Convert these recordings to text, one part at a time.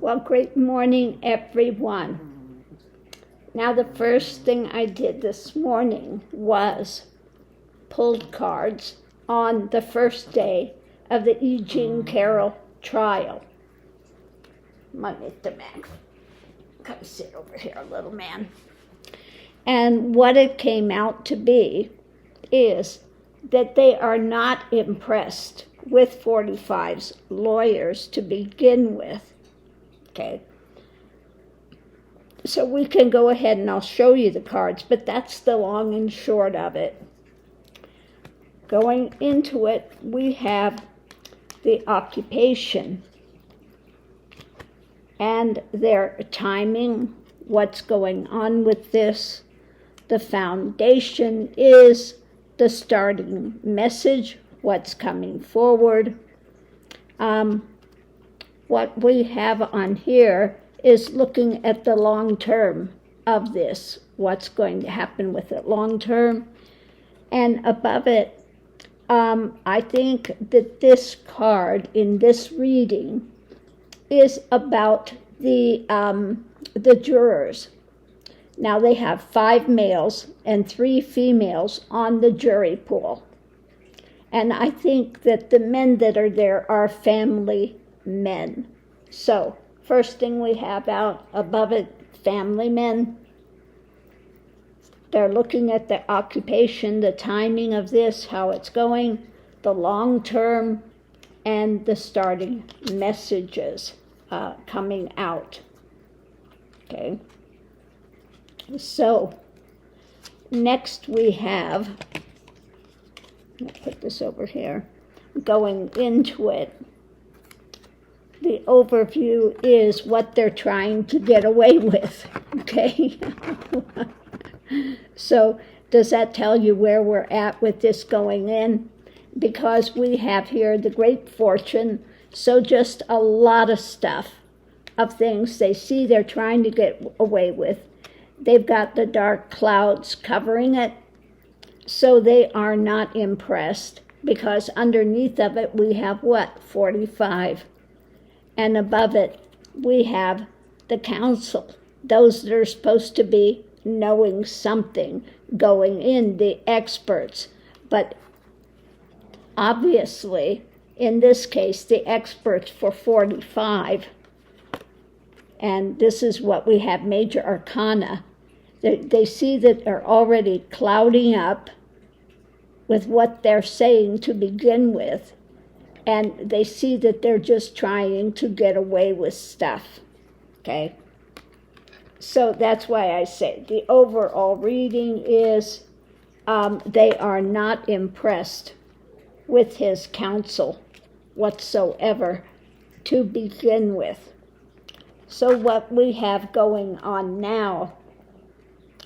Well, great morning, everyone. Now, the first thing I did this morning was pulled cards on the first day of the E. Jean Carrol trial. Might make the man come sit over here, little man. And what it came out to be is that they are not impressed with 45's lawyers to begin with. Okay. So we can go ahead and I'll show you the cards, but that's the long and short of it. Going into it, we have the occupation and their timing, what's going on with this. The foundation is the starting message, what's coming forward. What we have on here is looking at the long term of this, what's going to happen with it long term. And above it, I think that this card in this reading is about the jurors. Now they have 5 males and 3 females on the jury pool. And I think that the men that are there are family men. So, first thing we have out above it, family men. They're looking at the occupation, the timing of this, how it's going, the long term, and the starting messages coming out. Okay. So, next we have, I'll put this over here, going into it. The overview is what they're trying to get away with, okay? So does that tell you where we're at with this going in? Because we have here the great fortune, so just a lot of stuff of things they see they're trying to get away with. They've got the dark clouds covering it, so they are not impressed, because underneath of it we have what? 45. And above it, we have the council, those that are supposed to be knowing something, going in, the experts. But obviously, in this case, the experts for 45, and this is what we have, major arcana, they see that they're already clouding up with what they're saying to begin with. And they see that they're just trying to get away with stuff, okay? So that's why I say the overall reading is they are not impressed with his counsel whatsoever to begin with. So what we have going on now,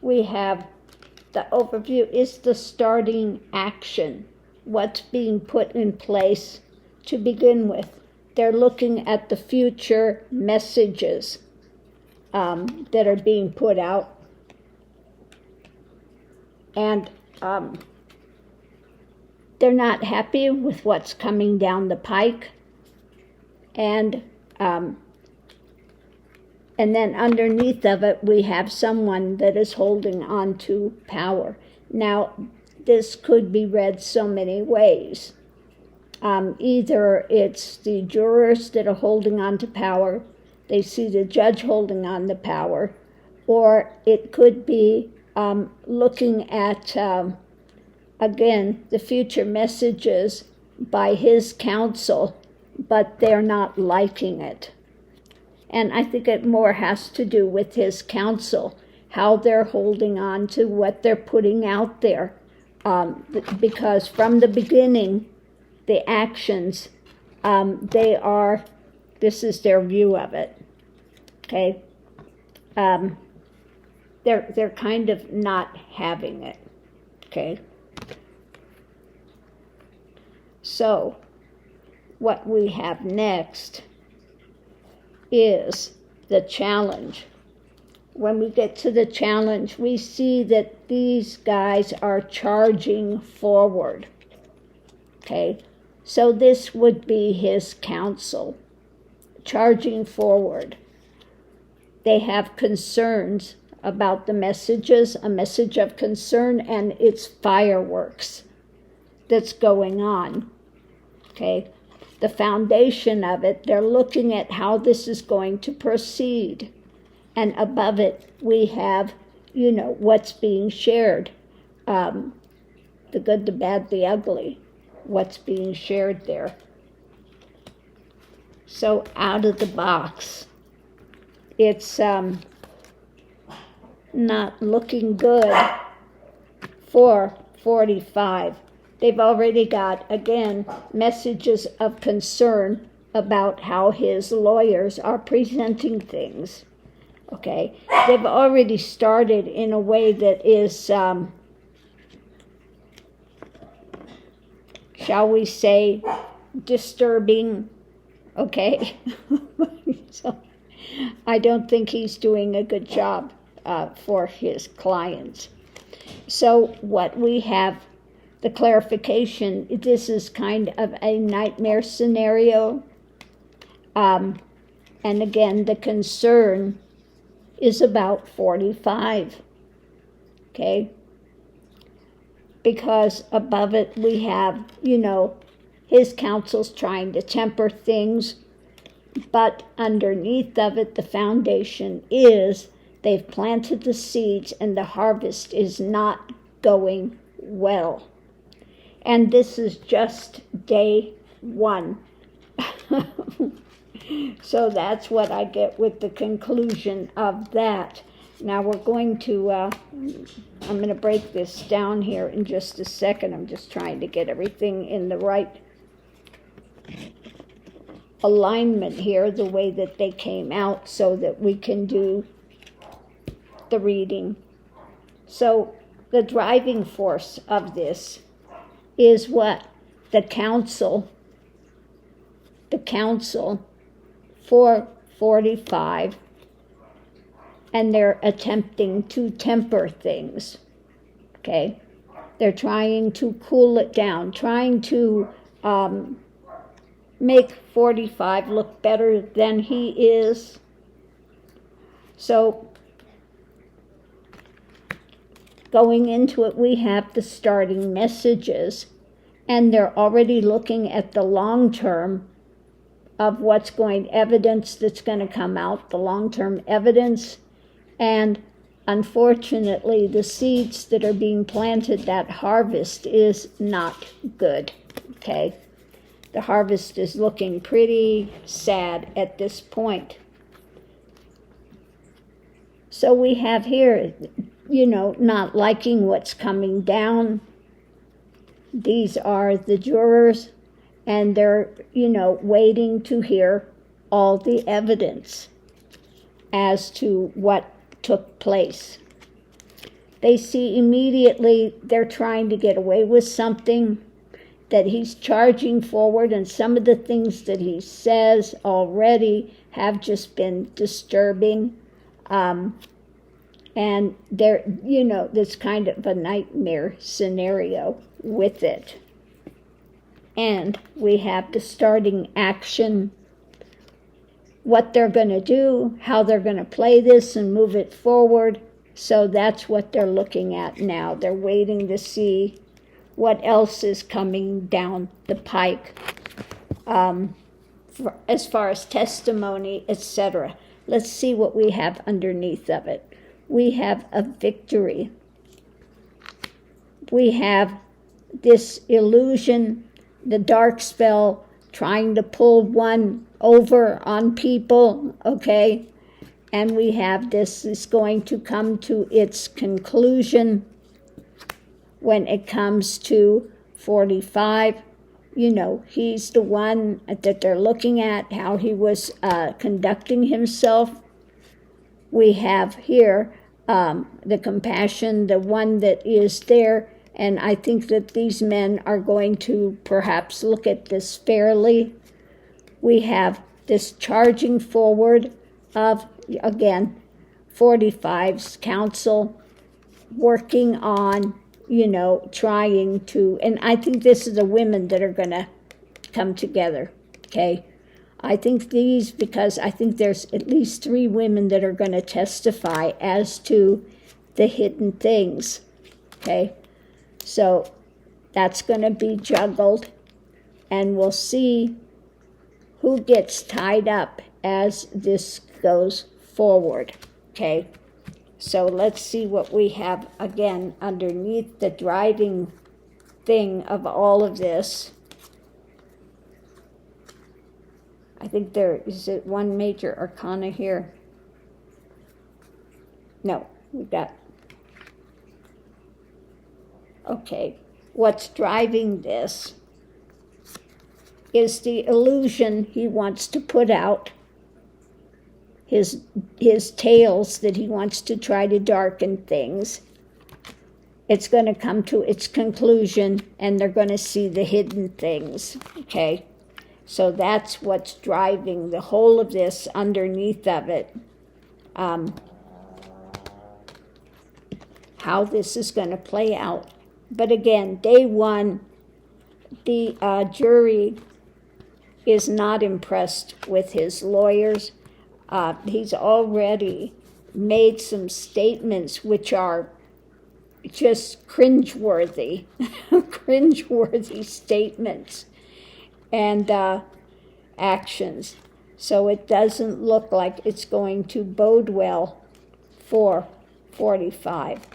we have the overview is the starting action, what's being put in place to begin with. They're looking at the future messages that are being put out. And they're not happy with what's coming down the pike. And then underneath of it, we have someone that is holding on to power. Now, this could be read so many ways. Either it's the jurors that are holding on to power, they see the judge holding on to power, or it could be looking at, again, the future messages by his counsel, but they're not liking it. And I think it more has to do with his counsel, how they're holding on to what they're putting out there. Because from the beginning, the actions, this is their view of it, okay? They're kind of not having it, okay? So, what we have next is the challenge. When we get to the challenge, we see that these guys are charging forward, okay? So this would be his counsel. charging forward. They have concerns about the messages, a message of concern, and it's fireworks that's going on. Okay, the foundation of it, they're looking at how this is going to proceed. And above it, we have, what's being shared. The good, the bad, the ugly, what's being shared there. So out of the box, it's not looking good for 45. They've already got, again, messages of concern about how his lawyers are presenting things. Okay, they've already started in a way that is, shall we say, disturbing. Okay, so I don't think he's doing a good job for his clients. So what we have, the clarification, this is kind of a nightmare scenario. And again, the concern is about 45, okay? Because above it we have, his counsel's trying to temper things, but underneath of it, the foundation is they've planted the seeds and the harvest is not going well. And this is just day 1. So that's what I get with the conclusion of that. Now we're going to, I'm going to break this down here in just a second. I'm just trying to get everything in the right alignment here, the way that they came out, so that we can do the reading. So the driving force of this is what? The counsel for 45, and they're attempting to temper things, okay? They're trying to cool it down, trying to make 45 look better than he is. So going into it, we have the starting messages, and they're already looking at the long term of what's evidence that's going to come out, the long-term evidence, and unfortunately the seeds that are being planted, that harvest is not good, okay? The harvest is looking pretty sad at this point. So we have here, not liking what's coming down. These are the jurors, and they're, waiting to hear all the evidence as to what took place. They see immediately they're trying to get away with something, that he's charging forward, and some of the things that he says already have just been disturbing. And there, this kind of a nightmare scenario with it. And we have the starting action, what they're going to do, how they're going to play this and move it forward. So that's what they're looking at now. They're waiting to see what else is coming down the pike as far as testimony, etc. Let's see what we have underneath of it. We have a victory. We have this illusion, the dark spell, trying to pull one over on people, okay? And we have this is going to come to its conclusion when it comes to 45. He's the one that they're looking at, how he was conducting himself. We have here the compassion, the one that is there. And I think that these men are going to perhaps look at this fairly. We have this charging forward of, again, 45's counsel working on, trying to, and I think this is the women that are going to come together, okay? I think these, because I think there's at least 3 women that are going to testify as to the hidden things, okay? So that's going to be juggled, and we'll see who gets tied up as this goes forward, okay? So let's see what we have again underneath the driving thing of all of this. I think there is one major arcana here. No, we got. Okay, what's driving this is the illusion he wants to put out, his tales that he wants to try to darken things. It's going to come to its conclusion, and they're going to see the hidden things, okay? So that's what's driving the whole of this underneath of it. How this is going to play out. But again, day 1, the jury is not impressed with his lawyers. He's already made some statements which are just cringeworthy, cringeworthy statements and actions. So it doesn't look like it's going to bode well for 45.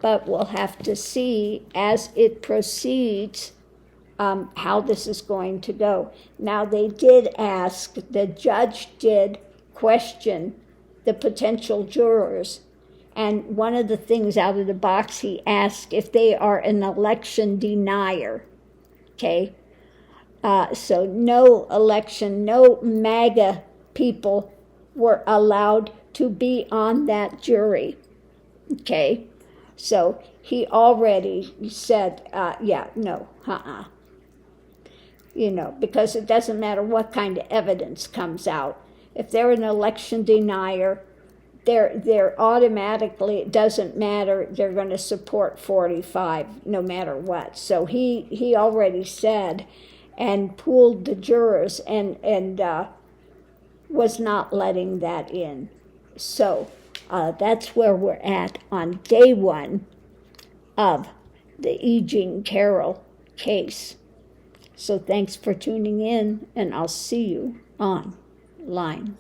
But we'll have to see as it proceeds how this is going to go. Now, they did ask, the judge did question the potential jurors, and one of the things out of the box, he asked if they are an election denier, okay? So no election, no MAGA people were allowed to be on that jury, okay? So he already said, no, You know, because it doesn't matter what kind of evidence comes out. If they're an election denier, they're automatically, it doesn't matter, they're going to support 45 no matter what. So he already said and pooled the jurors and was not letting that in. So that's where we're at on day 1 of the E. Jean Carrol case. So thanks for tuning in, and I'll see you online.